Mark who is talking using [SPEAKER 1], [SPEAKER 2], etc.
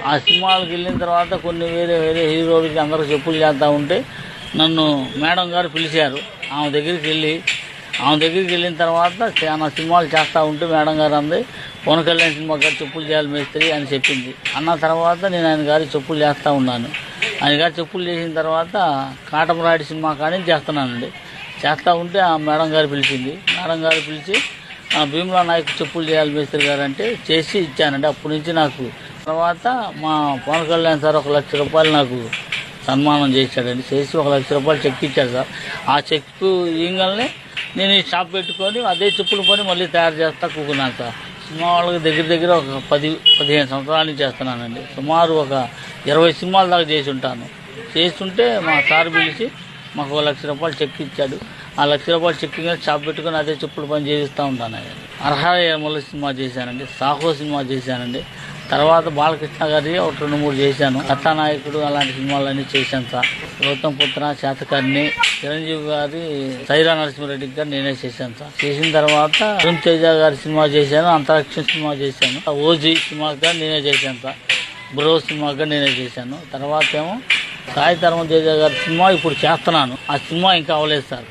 [SPEAKER 1] ఆ సినిమాలకు వెళ్ళిన తర్వాత కొన్ని వేరే వేరే హీరోలకి అందరికి చెప్పులు చేస్తూ ఉంటే నన్ను మేడం గారు పిలిచారు. ఆమె దగ్గరికి వెళ్ళిన తర్వాత చాలా సినిమాలు చేస్తూ ఉంటే మేడం గారు అంది, పవన్ కళ్యాణ్ సినిమా గారు చెప్పులు చేయాలి మేస్త్రి అని చెప్పింది. అన్న తర్వాత నేను ఆయన గారి చెప్పులు చేస్తూ ఉన్నాను. ఆయన గారు చెప్పులు చేసిన తర్వాత కాటమరాయుడు సినిమా కానీ చేస్తున్నానండి. చేస్తూ ఉంటే ఆ మేడం గారు పిలిచింది. మేడం గారు పిలిచి భీమ్లా నాయక్ చెప్పులు చేయాలి మేస్త్రి గారు అంటే చేసి ఇచ్చానండి. అప్పటి నుంచి నాకు తర్వాత మా పవన్ కళ్యాణ్ సార్ 1 లక్ష రూపాయలు నాకు సన్మానం చేశాడండి. చేసి 1 లక్ష రూపాయలు చెక్ ఇచ్చాడు సార్. ఆ చెక్ ఇవ్వగానే నేను ఈ షాప్ పెట్టుకొని అదే చెప్పులు పని మళ్ళీ తయారు చేస్తా కూకున్నాను సార్. సినిమా వాళ్ళకి దగ్గర ఒక 10-15 సంవత్సరాల నుంచి చేస్తున్నానండి. సుమారు ఒక 20 సినిమాల దాకా చేసి ఉంటాను. చేస్తుంటే మా సార్ పిలిచి మాకు 1 లక్ష రూపాయలు చెక్ ఇచ్చాడు. ఆ 1 లక్ష రూపాయలు చెక్ షాప్ పెట్టుకొని అదే చెప్పులు పని చేస్తూ ఉంటాను. అర్హత ఏమల్ల సినిమా చేశానండి. సాహో సినిమా చేశానండి. తర్వాత బాలకృష్ణ గారి ఒక 2-3 చేశాను. కథానాయకుడు అలాంటి సినిమాలన్నీ చేశాను సార్. గౌతమ్ పుత్ర, శాతకర్ణి, చిరంజీవి గారి సైరా నరసింహారెడ్డి గారు నేనే చేశాను సార్. చేసిన తర్వాత అరుణ్ తేజ గారి సినిమా చేశాను. అంతరిక్షం సినిమా చేశాను. ఓజీ సినిమా గారు నేనే చేశాను సార్. బ్రో సినిమా గారు నేనే చేశాను. తర్వాత ఏమో సాయి ధర్మ తేజ గారి సినిమా ఇప్పుడు చేస్తున్నాను. ఆ సినిమా ఇంకా అవ్వలేదు సార్.